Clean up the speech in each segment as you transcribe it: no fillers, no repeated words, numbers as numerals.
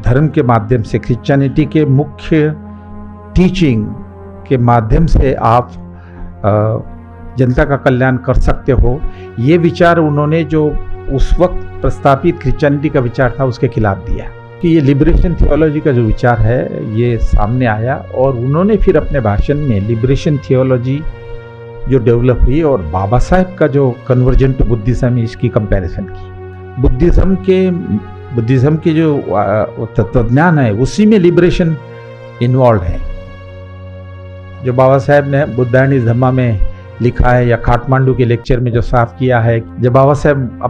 धर्म के माध्यम से, क्रिश्चियनिटी के मुख्य टीचिंग के माध्यम से आप जनता का कल्याण कर सकते हो, ये विचार उन्होंने जो उस वक्त प्रस्तापित क्रिश्चियनिटी का विचार था उसके खिलाफ दिया कि ये लिबरेशन थियोलॉजी का जो विचार है ये सामने आया। और उन्होंने फिर अपने भाषण में लिबरेशन थियोलॉजी जो डेवलप हुई और बाबा साहेब का जो कन्वर्जन टू बुद्धिज्म, इसकी कंपैरिजन की। बुद्धिज्म के जो तत्वज्ञान है उसी में लिबरेशन इन्वॉल्व है। जो बाबा साहेब ने बुद्धा एंड हिज धम्मा में लिखा है या काठमांडू के लेक्चर में जो साफ किया है, जब बाबा साहेब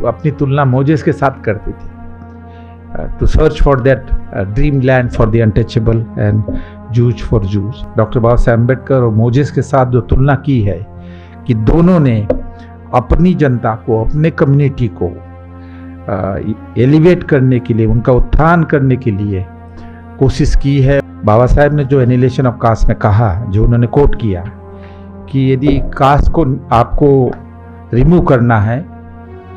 अपनी तुलना मोजेस के साथ करते थे, to search for that dream land for the untouchable and Jews for Jews. Doctor Baba Saheb Ambedkar और मोजेस के साथ जो तुलना की है कि दोनों ने अपनी जनता को, अपने कम्युनिटी को एलिवेट करने के लिए, उनका उत्थान करने के लिए कोशिश की है। बाबा साहेब ने जो एनिहिलेशन ऑफ कास्ट में कहा, जो उन्होंने कोट किया कि यदि कास्ट को आपको रिमूव करना है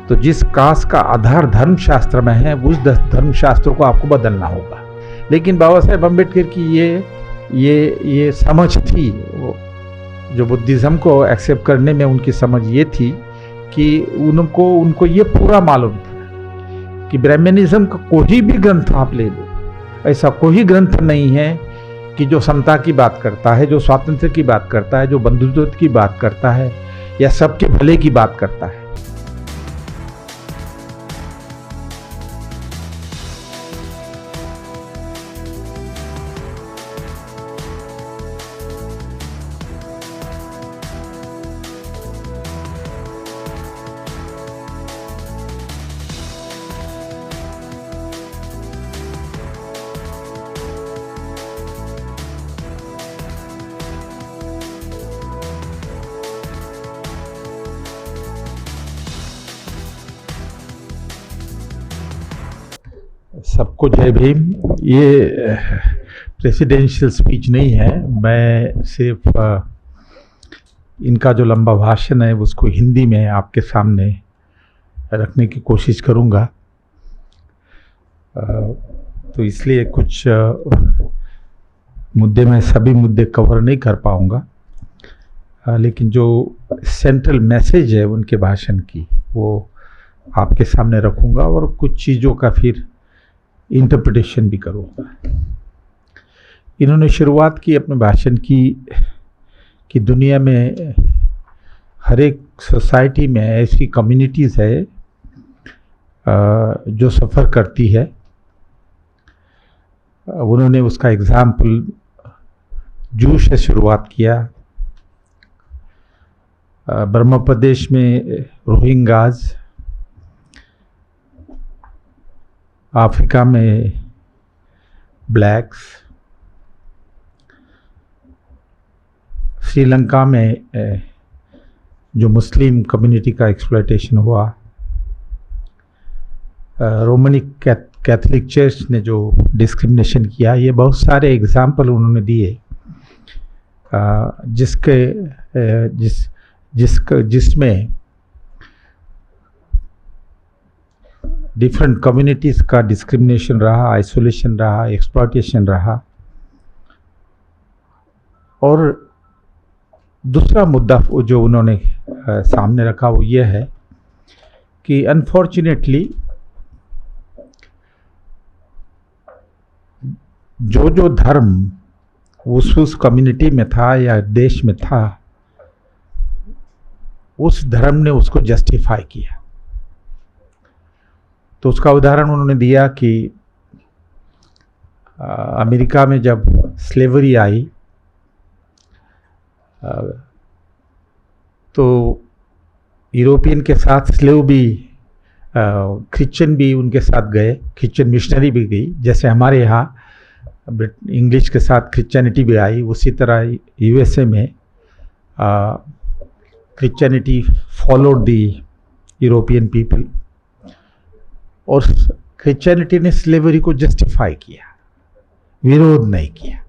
तो जिस कास्ट का आधार धर्मशास्त्र में है उस धर्मशास्त्र को आपको बदलना होगा। लेकिन बाबा साहेब अम्बेडकर की ये समझ थी, जो बुद्धिज्म को एक्सेप्ट करने में उनकी समझ ये थी कि उनको ये पूरा मालूम था कि ब्राह्मणिज्म का कोई भी ग्रंथ आप ले लो, ऐसा कोई ग्रंथ नहीं है कि जो समता की बात करता है, जो स्वातंत्र्य की बात करता है, जो बंधुत्व की बात करता है या सबके भले की बात करता है। सबको जय भीम। ये प्रेसिडेंशियल स्पीच नहीं है, मैं सिर्फ इनका जो लंबा भाषण है उसको हिंदी में आपके सामने रखने की कोशिश करूँगा। तो इसलिए कुछ मुद्दे मैं सभी मुद्दे कवर नहीं कर पाऊँगा, लेकिन जो सेंट्रल मैसेज है उनके भाषण की वो आपके सामने रखूँगा और कुछ चीज़ों का फिर इंटरप्रिटेशन भी करूँगा। इन्होंने शुरुआत की अपने भाषण की कि दुनिया में हर एक सोसाइटी में ऐसी कम्युनिटीज़ है जो सफ़र करती है। उन्होंने उसका एग्जाम्पल जू से शुरुआत किया। बर्मा प्रदेश में रोहिंग्याज, अफ्रीका में ब्लैक्स, श्रीलंका में जो मुस्लिम कम्युनिटी का एक्सप्लॉयटेशन हुआ, रोमनी कैथोलिक चर्च ने जो डिस्क्रिमिनेशन किया, ये बहुत सारे एग्जाम्पल उन्होंने दिए जिसमें डिफरेंट कम्युनिटीज़ का डिस्क्रिमिनेशन रहा, आइसोलेशन रहा, एक्सप्लॉयटेशन रहा। और दूसरा मुद्दा जो उन्होंने सामने रखा वो ये है कि अनफॉर्चुनेटली जो धर्म उस कम्युनिटी में था या देश में था, उस धर्म ने उसको जस्टिफाई किया। तो उसका उदाहरण उन्होंने दिया कि अमेरिका में जब स्लेवरी आई तो यूरोपियन के साथ स्लेव भी, क्रिश्चियन भी उनके साथ गए, क्रिश्चियन मिशनरी भी गई। जैसे हमारे यहाँ इंग्लिश के साथ क्रिश्चियनिटी भी आई, उसी तरह यूएसए में Christianity followed the European people और क्रिश्चियनिटी ने स्लेवरी को जस्टिफाई किया, विरोध नहीं किया।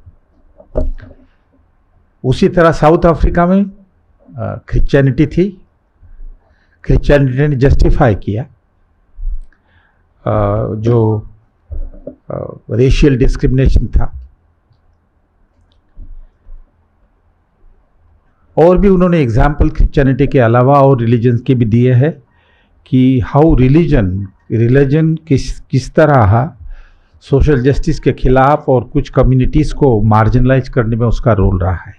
उसी तरह साउथ अफ्रीका में क्रिश्चियनिटी थी, क्रिश्चियनिटी ने जस्टिफाई किया जो रेशियल डिस्क्रिमिनेशन था। और भी उन्होंने एग्जाम्पल क्रिश्चियनिटी के अलावा और रिलीजन के भी दिए हैं कि हाउ रिलीजन किस तरह सोशल जस्टिस के खिलाफ और कुछ कम्युनिटीज़ को मार्जिनलाइज करने में उसका रोल रहा है।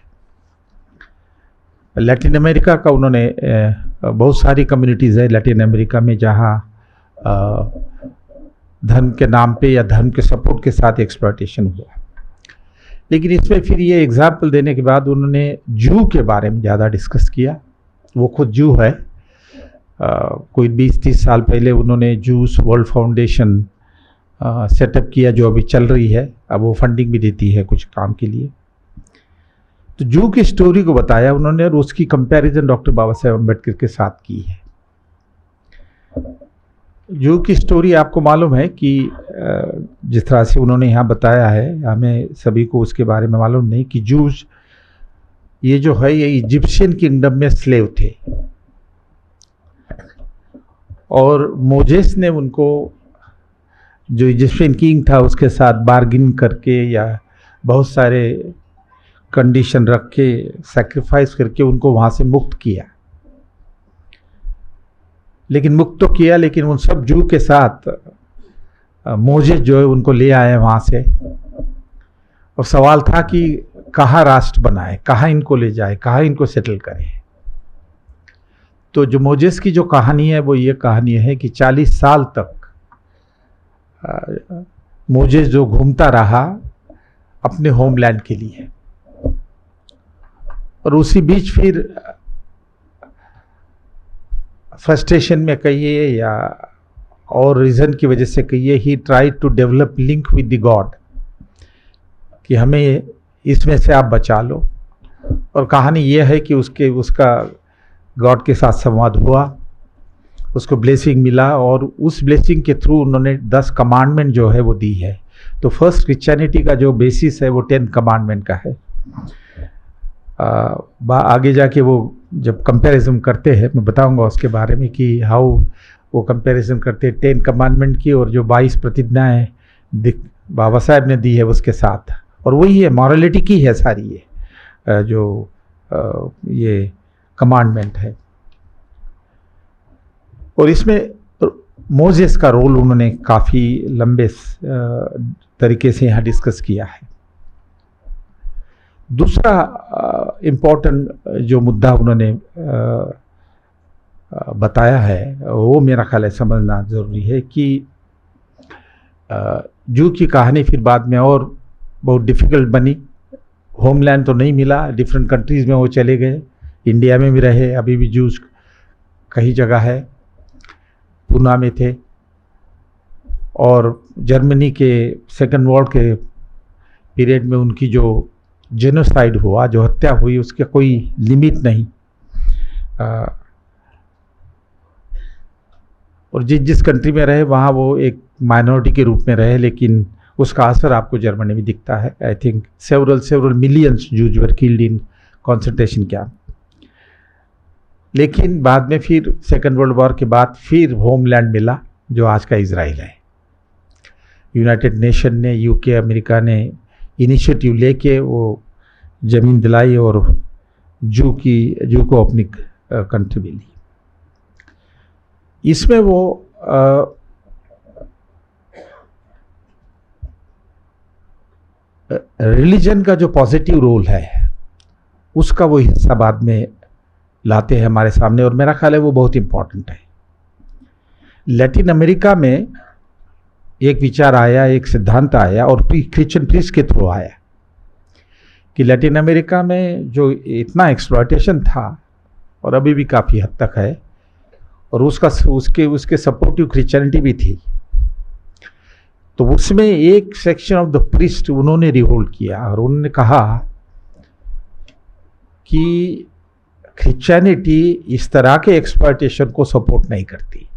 लैटिन अमेरिका का उन्होंने बहुत सारी कम्युनिटीज़ है लैटिन अमेरिका में जहाँ धर्म के नाम पे या धर्म के सपोर्ट के साथ एक्सप्लॉयटेशन हुआ। लेकिन इसमें फिर ये एग्जाम्पल देने के बाद उन्होंने जू के बारे में ज़्यादा डिस्कस किया। वो खुद जू है। कोई 20-30 साल पहले उन्होंने जूस वर्ल्ड फाउंडेशन सेटअप किया जो अभी चल रही है। अब वो फंडिंग भी देती है कुछ काम के लिए। तो जू की स्टोरी को बताया उन्होंने और उसकी कंपैरिजन डॉक्टर बाबा साहेब अम्बेडकर के साथ की है। जू की स्टोरी आपको मालूम है कि जिस तरह से उन्होंने यहाँ बताया है, हमें सभी को उसके बारे में मालूम नहीं कि जूस ये जो है ये इजिप्शियन किंगडम में स्लेव थे और मोजेस ने उनको जो इजिप्शियन किंग था उसके साथ बार्गिन करके या बहुत सारे कंडीशन रख के सैक्रिफाइस करके उनको वहाँ से मुक्त किया। लेकिन मुक्त तो किया, लेकिन उन सब जू के साथ मोजेस जो है उनको ले आए वहाँ से। और सवाल था कि कहाँ राष्ट्र बनाए, कहाँ इनको ले जाए, कहाँ इनको सेटल करें। तो जो मोजेस की जो कहानी है वो ये कहानी है कि 40 साल तक मोजेस जो घूमता रहा अपने होमलैंड के लिए और उसी बीच फिर फ्रस्ट्रेशन में कहिए या और रीज़न की वजह से कहिए ही try to develop link with the god कि हमें इसमें से आप बचा लो। और कहानी ये है कि उसका गॉड के साथ संवाद हुआ, उसको ब्लेसिंग मिला और उस ब्लेसिंग के थ्रू उन्होंने 10 कमांडमेंट जो है वो दी है। तो फर्स्ट क्रिश्चियनिटी का जो बेसिस है वो 10 कमांडमेंट का है। आगे जाके वो जब कंपैरिजन करते हैं मैं बताऊंगा उसके बारे में कि हाउ वो कंपैरिजन करते हैं 10 कमांडमेंट की और जो 22 प्रतिज्ञाएं बाबा साहब ने दी है उसके साथ। और वही है मॉरलिटी की है सारी ये जो ये कमांडमेंट है। और इसमें मोजेस का रोल उन्होंने काफ़ी लंबे तरीके से यहाँ डिस्कस किया है। दूसरा इम्पोर्टेंट जो मुद्दा उन्होंने बताया है वो मेरा ख्याल है समझना ज़रूरी है कि जू की कहानी फिर बाद में और बहुत डिफ़िकल्ट बनी। होमलैंड तो नहीं मिला, डिफरेंट कंट्रीज़ में वो चले गए, इंडिया में भी रहे, अभी भी जूस कई जगह है, पूना में थे। और जर्मनी के सेकेंड वॉर के पीरियड में उनकी जो जेनोसाइड हुआ, जो हत्या हुई, उसका कोई लिमिट नहीं। और जिस कंट्री में रहे वहाँ वो एक माइनॉरिटी के रूप में रहे, लेकिन उसका असर आपको जर्मनी में दिखता है। I think several millions Jews were killed in concentration camp. लेकिन बाद में फिर सेकेंड वर्ल्ड वॉर के बाद फिर होमलैंड मिला जो आज का इजराइल है। यूनाइटेड नेशन ने, यूके, अमेरिका ने इनिशिएटिव लेके वो ज़मीन दिलाई और जू को अपनी कंट्री मिली। इसमें वो रिलीजन का जो पॉजिटिव रोल है उसका वो हिस्सा बाद में लाते हैं हमारे सामने और मेरा ख्याल है वो बहुत इम्पॉर्टेंट है। लैटिन अमेरिका में एक विचार आया, एक सिद्धांत आया और क्रिश्चियन प्रीस्ट के थ्रू आया कि लैटिन अमेरिका में जो इतना एक्सप्लॉयटेशन था और अभी भी काफ़ी हद तक है और उसके सपोर्टिव क्रिश्चियनिटी भी थी। तो उसमें एक सेक्शन ऑफ द प्रीस्ट उन्होंने रिवोल्ट किया और उन्होंने कहा कि क्रिश्चियनिटी इस तरह के एक्सप्लॉयटेशन को सपोर्ट नहीं करती।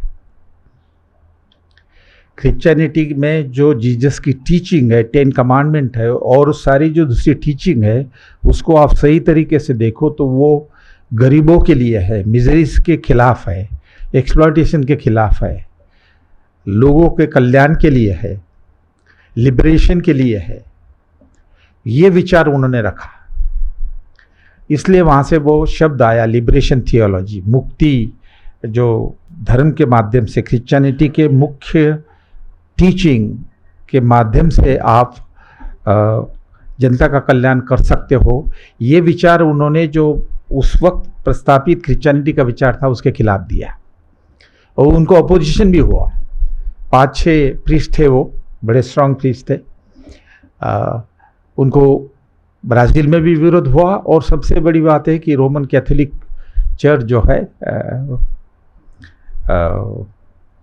क्रिश्चियनिटी में जो जीसस की टीचिंग है, 10 कमांडमेंट है और सारी जो दूसरी टीचिंग है उसको आप सही तरीके से देखो तो वो गरीबों के लिए है, मिजरीज के खिलाफ है, एक्सप्लॉयटेशन के खिलाफ है, लोगों के कल्याण के लिए है। लिबरेशन के लिए है, ये विचार उन्होंने रखा। इसलिए वहाँ से वो शब्द आया लिबरेशन थियोलॉजी, मुक्ति जो धर्म के माध्यम से, क्रिश्चियनिटी के मुख्य टीचिंग के माध्यम से आप जनता का कल्याण कर सकते हो, ये विचार उन्होंने जो उस वक्त प्रस्तापित क्रिश्चियनिटी का विचार था उसके खिलाफ दिया, और उनको अपोजिशन भी हुआ। 5-6 प्रीस्ट थे, वो बड़े स्ट्रांग प्रीस्ट थे। उनको ब्राज़ील में भी विरोध हुआ, और सबसे बड़ी बात है कि रोमन कैथोलिक चर्च जो है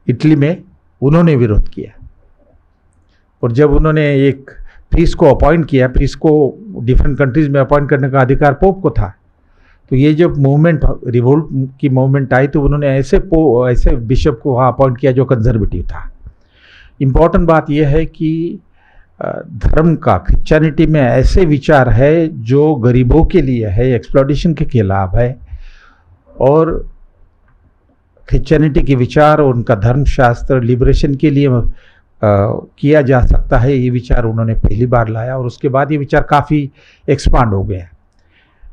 इटली में, उन्होंने विरोध किया। और जब उन्होंने एक प्रीस्ट को अपॉइंट किया, प्रीस्ट को डिफरेंट कंट्रीज में अपॉइंट करने का अधिकार पोप को था, तो ये जब मूवमेंट, रिवोल्ट की मूवमेंट आई, तो उन्होंने ऐसे बिशप को वहाँ अपॉइंट किया जो कंजर्वेटिव था। इम्पॉर्टेंट बात यह है कि धर्म का, क्रिश्चियनिटी में ऐसे विचार है जो गरीबों के लिए है, एक्सप्लॉयटेशन के खिलाफ है, और क्रिश्चियनिटी के विचार और उनका धर्मशास्त्र लिबरेशन के लिए किया जा सकता है, ये विचार उन्होंने पहली बार लाया। और उसके बाद ये विचार काफ़ी एक्सपांड हो गया।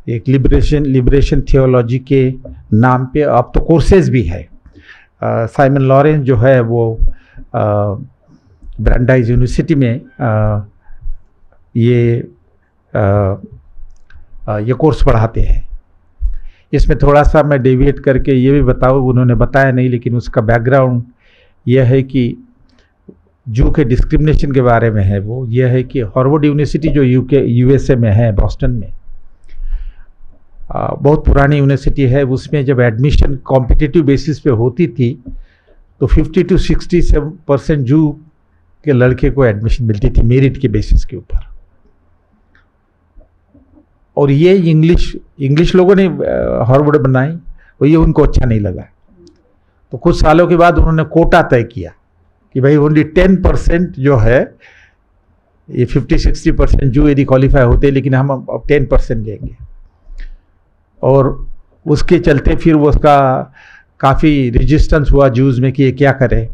एक लिबरेशन थियोलॉजी के नाम पे अब तो कोर्सेज भी है। साइमन लॉरेंस जो है वो ब्रांडाइज यूनिवर्सिटी में ये कोर्स पढ़ाते हैं। इसमें थोड़ा सा मैं डेविएट करके ये भी बताऊँ, उन्होंने बताया नहीं, लेकिन उसका बैकग्राउंड यह है कि जू के डिस्क्रिमिनेशन के बारे में है। वो यह है कि हार्वर्ड यूनिवर्सिटी जो यूएसए में है, बॉस्टन में, बहुत पुरानी यूनिवर्सिटी है। उसमें जब एडमिशन कॉम्पिटिटिव बेसिस पे होती थी तो 50 to 67% जू के लड़के को एडमिशन मिलती थी मेरिट के बेसिस के ऊपर। और ये इंग्लिश लोगों ने हार्वर्ड बनाई, और ये उनको अच्छा नहीं लगा। तो कुछ सालों के बाद उन्होंने कोटा तय किया कि भाई ओनली 10% जो है, ये 50-60% जू यदि क्वालिफाई होते, लेकिन हम अब 10% लेंगे। और उसके चलते फिर वो उसका काफ़ी रेजिस्टेंस हुआ जूज में कि ये क्या करे।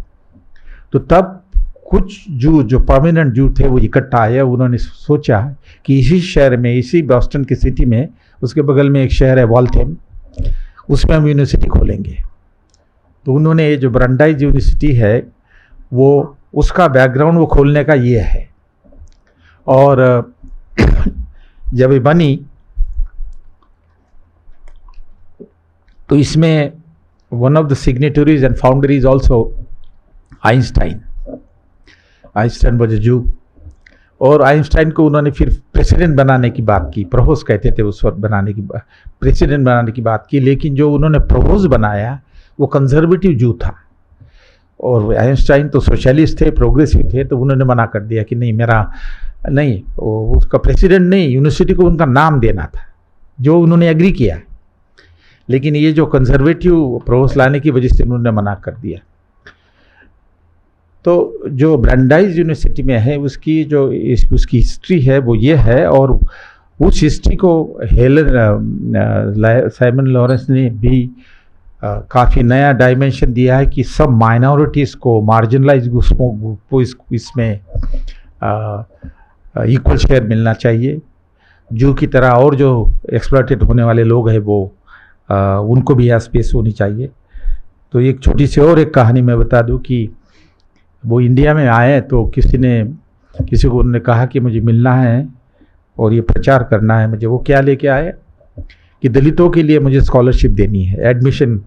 तो तब कुछ जू जो परमानेंट जू थे वो इकट्ठा आए। उन्होंने सोचा कि इसी शहर में, इसी बॉस्टन की सिटी में, उसके बगल में एक शहर है वॉल्थेम, उसमें हम यूनिवर्सिटी खोलेंगे। तो उन्होंने ये जो ब्रांडाइज यूनिवर्सिटी है, वो उसका बैकग्राउंड वो खोलने का ये है। और जब ये बनी तो इसमें one of the signatories and founder is also Einstein was a जू। और आइंस्टाइन को उन्होंने फिर प्रेसिडेंट बनाने की बात की, प्रोहोस कहते थे उस वक्त, प्रेसिडेंट बनाने की बात की। लेकिन जो उन्होंने प्रोहोस बनाया वो कंजर्वेटिव जू था, और आइंस्टाइन तो सोशलिस्ट थे, प्रोग्रेसिव थे। तो उन्होंने मना कर दिया कि नहीं, मेरा नहीं, उसका प्रेसिडेंट नहीं, यूनिवर्सिटी को उनका नाम देना था, जो उन्होंने एग्री किया। लेकिन ये जो कंजर्वेटिव प्रोहोस लाने की वजह से उन्होंने मना कर दिया। तो जो ब्रांडाइज यूनिवर्सिटी में है उसकी हिस्ट्री है वो ये है। और उस हिस्ट्री को साइमन लॉरेंस ने भी काफ़ी नया डायमेंशन दिया है कि सब माइनॉरिटीज़ को, मार्जिनलाइज ग्रुप्स को इसमें इक्वल शेयर मिलना चाहिए। जू की तरह और जो एक्सप्लॉइटेड होने वाले लोग हैं वो उनको भी यहाँ स्पेस होनी चाहिए। तो एक छोटी सी और एक कहानी मैं बता दूं कि वो इंडिया में आए तो किसी को उन्होंने कहा कि मुझे मिलना है और ये प्रचार करना है मुझे। वो क्या लेके आए कि दलितों के लिए मुझे स्कॉलरशिप देनी है एडमिशन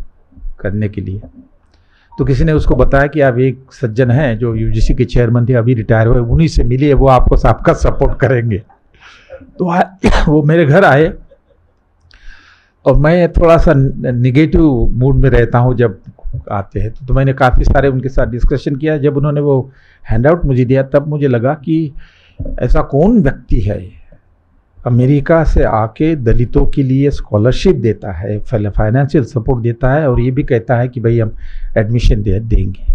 करने के लिए। तो किसी ने उसको बताया कि आप एक सज्जन हैं जो यूजीसी के चेयरमैन थे, अभी रिटायर हुए, उन्हीं से मिलिए, वो आपका सपोर्ट करेंगे। तो वो मेरे घर आए और मैं थोड़ा सा निगेटिव मूड में रहता हूँ जब आते हैं। तो मैंने काफ़ी सारे उनके साथ डिस्कशन किया। जब उन्होंने वो हैंडआउट मुझे दिया तब मुझे लगा कि ऐसा कौन व्यक्ति है अमेरिका से आके दलितों के लिए स्कॉलरशिप देता है, फाइनेंशियल सपोर्ट देता है, और ये भी कहता है कि भाई हम एडमिशन देंगे।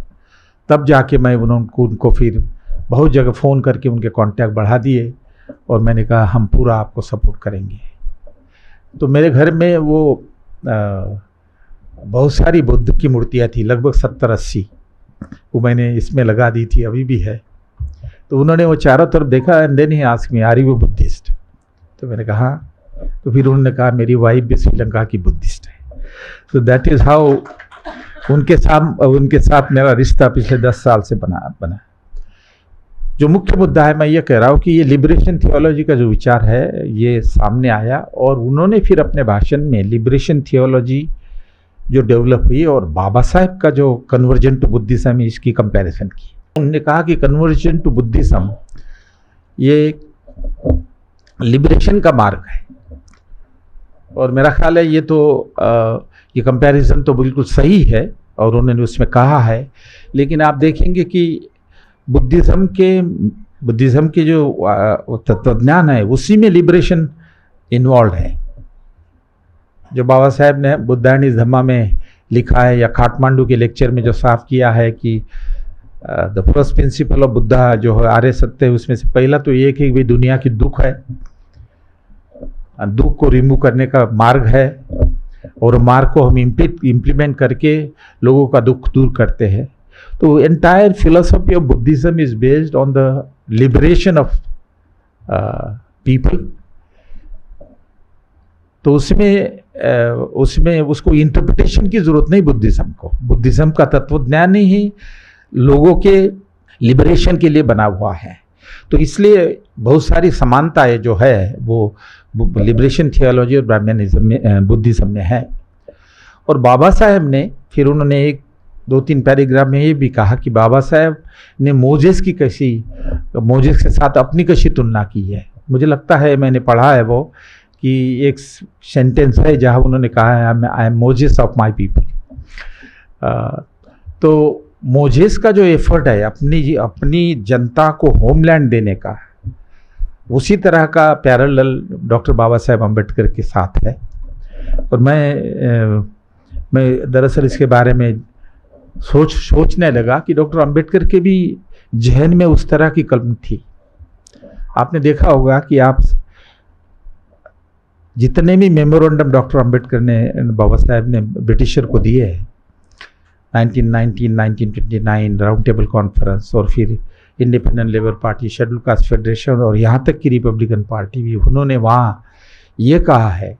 तब जाके मैं उनको फिर बहुत जगह फ़ोन करके उनके कांटेक्ट बढ़ा दिए और मैंने कहा हम पूरा आपको सपोर्ट करेंगे। तो मेरे घर में वो बहुत सारी बुद्ध की मूर्तियाँ थी, लगभग 70-80, वो मैंने इसमें लगा दी थी, अभी भी है। तो उन्होंने वो चारों तरफ देखा and then he asked me are you Buddhist. तो मैंने कहा, तो फिर उन्होंने कहा मेरी वाइफ भी श्रीलंका की बुद्धिस्ट है। तो दैट इज़ हाउ उनके साथ मेरा रिश्ता पिछले 10 साल से बना। जो मुख्य मुद्दा है, मैं ये कह रहा हूँ कि ये लिबरेशन थियोलॉजी का जो विचार है ये सामने आया, और उन्होंने फिर अपने भाषण में लिबरेशन थियोलॉजी जो डेवलप हुई और बाबा साहेब का जो कन्वर्जन टू बुद्धिज्म, इसकी कंपैरिजन की। उन्होंने कहा कि कन्वर्जन टू बुद्धिज्म ये लिबरेशन का मार्ग है, और मेरा ख्याल है ये कंपैरिजन तो बिल्कुल सही है और उन्होंने उसमें कहा है। लेकिन आप देखेंगे कि बुद्धिज्म के जो तत्वज्ञान है उसी में लिबरेशन इन्वॉल्व है। जो बाबा साहेब ने बुद्धायनी धम्मा में लिखा है, या काठमांडू के लेक्चर में जो साफ किया है कि the first principle of Buddha जो है आर्य सत्य है, उसमें से पहला तो ये कि भाई दुनिया की दुख है, दुख को रिमूव करने का मार्ग है, और मार्ग को हम इम्प्लीमेंट करके लोगों का दुख दूर करते हैं। तो entire philosophy of Buddhism is based on the liberation of people. तो उसमें उसको इंटरप्रिटेशन की जरूरत नहीं बुद्धिज्म को। बुद्धिज्म का तत्वज्ञान ही लोगों के लिबरेशन के लिए बना हुआ है। तो इसलिए बहुत सारी समानताएं जो है वो लिबरेशन थियोलॉजी और ब्राह्मणिज्म में, बुद्धिज्म में है। और बाबा साहेब ने फिर उन्होंने 2-3 पैराग्राफ में ये भी कहा कि बाबा साहेब ने मोजेस के साथ अपनी कैसी तुलना की है। मुझे लगता है, मैंने पढ़ा है वो, कि एक सेंटेंस है जहाँ उन्होंने कहा है I am Moses of my people. तो मोजेस का जो एफर्ट है अपनी जनता को होमलैंड देने का, उसी तरह का पैरेलल डॉक्टर बाबा साहेब अम्बेडकर के साथ है। और मैं दरअसल इसके बारे में सोचने लगा कि डॉक्टर अम्बेडकर के भी जहन में उस तरह की कलम थी। आपने देखा होगा कि आप जितने भी मेमोरेंडम डॉक्टर अम्बेडकर ने, बाबा साहेब ने ब्रिटिशर को दिए हैं, 1919, 1929 राउंड टेबल कॉन्फ्रेंस, और फिर independent labour party, schedule caste federation, और यहाँ तक कि रिपब्लिकन पार्टी भी, उन्होंने वहाँ ये कहा है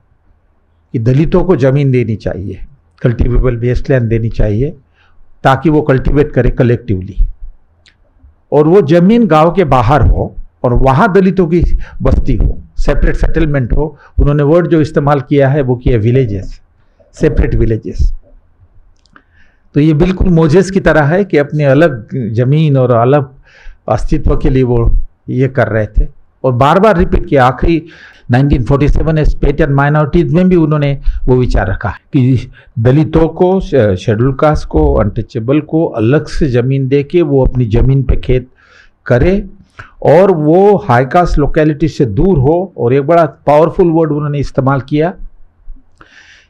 कि दलितों को ज़मीन देनी चाहिए, कल्टिवेबल वेस्टलैंड देनी चाहिए, ताकि वो कल्टिवेट करे कलेक्टिवली, और वो ज़मीन गांव के बाहर हो और वहाँ दलितों की बस्ती हो, सेपरेट सेटलमेंट हो। उन्होंने वर्ड जो इस्तेमाल किया है वो किया विलेजेस, सेपरेट विलेजेस। तो ये बिल्कुल मोजेस की तरह है कि अपने अलग ज़मीन और अलग अस्तित्व के लिए वो ये कर रहे थे, और बार बार रिपीट किया। आखिरी 1947 स्टेट एंड माइनॉरिटीज में भी उन्होंने वो विचार रखा है कि दलितों को, शेड्यूल कास्ट को, अनटचेबल को अलग से ज़मीन दे के वो अपनी ज़मीन पे खेत करे, और वो हाई कास्ट लोकेलिटी से दूर हो। और एक बड़ा पावरफुल वर्ड उन्होंने इस्तेमाल किया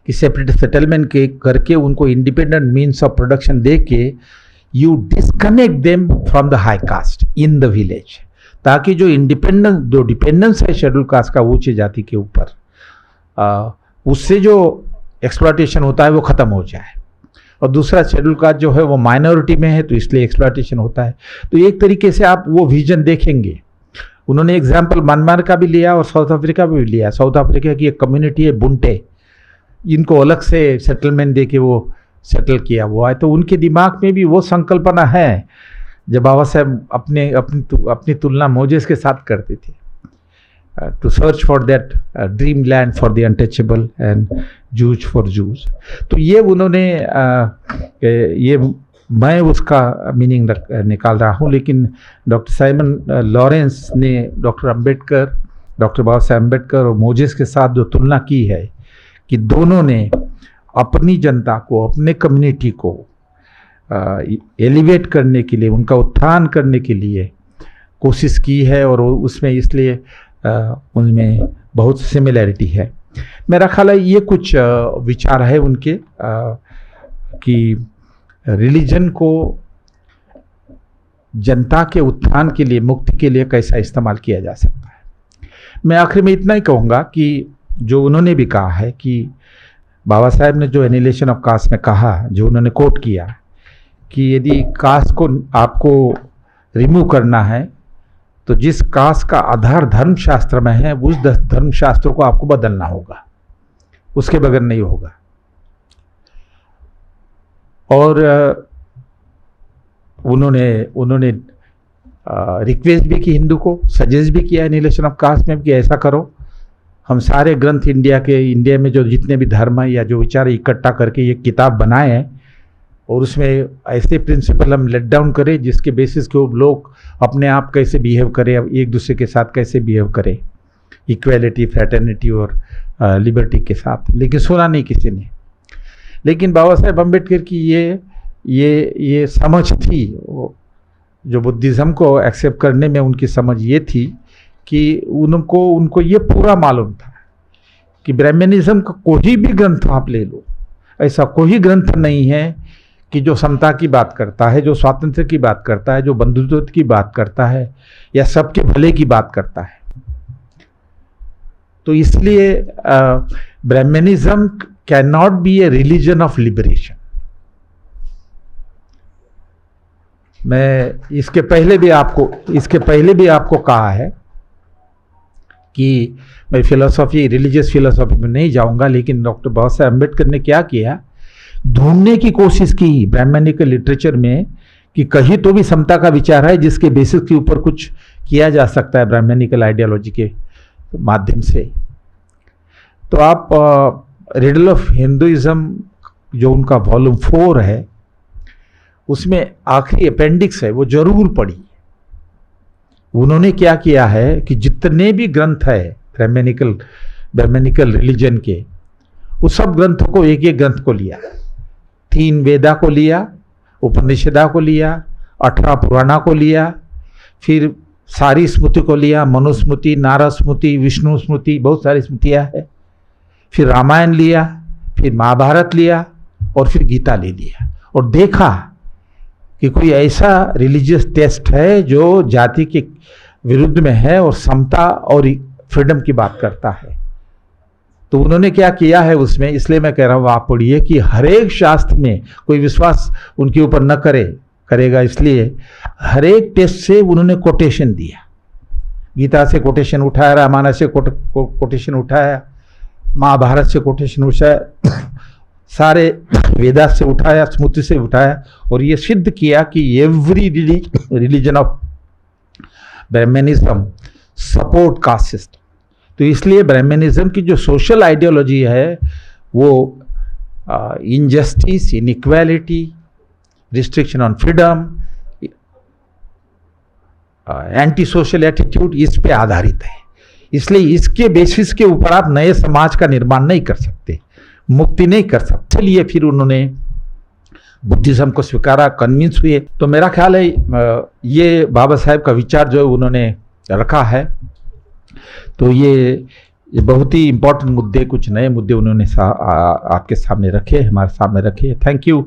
कि सेपरेट सेटलमेंट के करके उनको इंडिपेंडेंट मीन्स ऑफ प्रोडक्शन दे के you disconnect them from the high cast in the village, ताकि जो डिपेंडेंस है शेड्यूल कास्ट का ऊंचे जाति के ऊपर, उससे जो एक्सप्लॉयटेशन होता है वो ख़त्म हो जाए। और दूसरा, शेड्यूल कास्ट जो है वो माइनॉरिटी में है, तो इसलिए एक्सप्लॉयटेशन होता है। तो एक तरीके से आप वो विजन देखेंगे। उन्होंने एग्जाम्पल म्यांमार का भी लिया और साउथ अफ्रीका भी लिया। साउथ अफ्रीका की एक कम्युनिटी है बुंटे, इनको अलग से सेटलमेंट दे के वो सेटल किया हुआ है। तो उनके दिमाग में भी वो संकल्पना है, जब बाबा साहब अपनी तुलना मोजेस के साथ करते थे, to search for that dream land for the untouchable and Jews for Jews. तो ये उन्होंने ये मैं उसका मीनिंग निकाल रहा हूँ, लेकिन डॉक्टर साइमन लॉरेंस ने डॉक्टर बाबा साहेब अम्बेडकर और मोजेस के साथ जो तुलना की है कि दोनों ने अपनी जनता को, अपने कम्युनिटी को एलिवेट करने के लिए, उनका उत्थान करने के लिए कोशिश की है, और उसमें इसलिए उनमें बहुत सिमिलैरिटी है। मेरा ख्याल है ये कुछ विचार है उनके कि रिलीजन को जनता के उत्थान के लिए, मुक्ति के लिए कैसा इस्तेमाल किया जा सकता है। मैं आखिर में इतना ही कहूँगा कि जो उन्होंने भी कहा है कि बाबा साहेब ने जो एनिहिलेशन ऑफ कास्ट में कहा, जो उन्होंने कोट किया कि यदि कास्ट को आपको रिमूव करना है तो जिस कास्ट का आधार धर्मशास्त्र में है उस धर्मशास्त्र को आपको बदलना होगा, उसके बगैर नहीं होगा। और उन्होंने रिक्वेस्ट भी की हिंदू को, सजेस्ट भी किया एनिहिलेशन ऑफ कास्ट में कि ऐसा करो, हम सारे ग्रंथ इंडिया में जो जितने भी धर्म है या जो विचार इकट्ठा करके ये किताब बनाए हैं और उसमें ऐसे प्रिंसिपल हम लेट डाउन करें जिसके बेसिस के लोग अपने आप कैसे बिहेव करें, एक दूसरे के साथ कैसे बिहेव करें, इक्वेलिटी, फ्रेटर्निटी और लिबर्टी के साथ। लेकिन सुना नहीं किसी ने। लेकिन बाबा साहेब अम्बेडकर की ये समझ थी, जो बुद्धिज़्म को एक्सेप्ट करने में उनकी समझ ये थी कि उनको ये पूरा मालूम था कि ब्राह्मणिज्म का कोई भी ग्रंथ आप ले लो, ऐसा कोई ग्रंथ नहीं है कि जो समता की बात करता है, जो स्वातंत्र्य की बात करता है, जो बंधुत्व की बात करता है या सबके भले की बात करता है। तो इसलिए Brahminism can not be a religion of liberation. मैं इसके पहले भी आपको कहा है कि मैं रिलीजियस फिलोसॉफी में नहीं जाऊंगा, लेकिन डॉक्टर बाबा साहेब अम्बेडकर ने क्या किया, ढूंढने की कोशिश की ब्राह्मणिक लिटरेचर में कि कहीं तो भी समता का विचार है जिसके बेसिस के ऊपर कुछ किया जा सकता है ब्राह्मणिकल आइडियोलॉजी के माध्यम से। तो आप रिडल ऑफ हिंदुइज्म जो उनका वॉल्यूम 4 है उसमें आखिरी अपेंडिक्स है, वो जरूर पढ़िए। उन्होंने क्या किया है कि जितने भी ग्रंथ है ब्राह्मणिकल रिलीजन के, उस सब ग्रंथों को एक ग्रंथ को लिया, 3 वेदा को लिया, उपनिषदा को लिया, 18 पुराणा को लिया, फिर सारी स्मृति को लिया, मनुस्मृति, नारद स्मृति, विष्णु स्मृति, बहुत सारी स्मृतियाँ है, फिर रामायण लिया, फिर महाभारत लिया और फिर गीता ले लिया और देखा कि कोई ऐसा रिलीजियस टेस्ट है जो जाति के विरुद्ध में है और समता और फ्रीडम की बात करता है। तो उन्होंने क्या किया है उसमें, इसलिए मैं कह रहा हूँ आप पढ़िए कि हर एक शास्त्र में कोई विश्वास उनके ऊपर न करेगा, इसलिए हर एक टेस्ट से उन्होंने कोटेशन दिया। गीता से कोटेशन उठाया, रामायण से कोटेशन उठाया, महाभारत से कोटेशन उठाया, सारे वेदा से उठाया, स्मृति से उठाया और ये सिद्ध किया कि every religion of Brahminism support caste system. तो इसलिए ब्राह्मणिज्म की जो सोशल आइडियोलॉजी है वो injustice, inequality, restriction on freedom, anti social attitude, इस पे आधारित है। इसलिए इसके बेसिस के ऊपर आप नए समाज का निर्माण नहीं कर सकते, मुक्ति नहीं कर सकते। चलिए फिर उन्होंने बुद्धिज्म को स्वीकारा, कन्विंस हुए। तो मेरा ख्याल है ये बाबा साहेब का विचार जो उन्होंने रखा है, तो ये बहुत ही इम्पोर्टेंट मुद्दे, कुछ नए मुद्दे उन्होंने आपके सामने रखे, हमारे सामने रखे। Thank you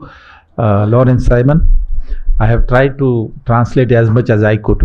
Lawrence Simon. I have tried to translate as much as I could.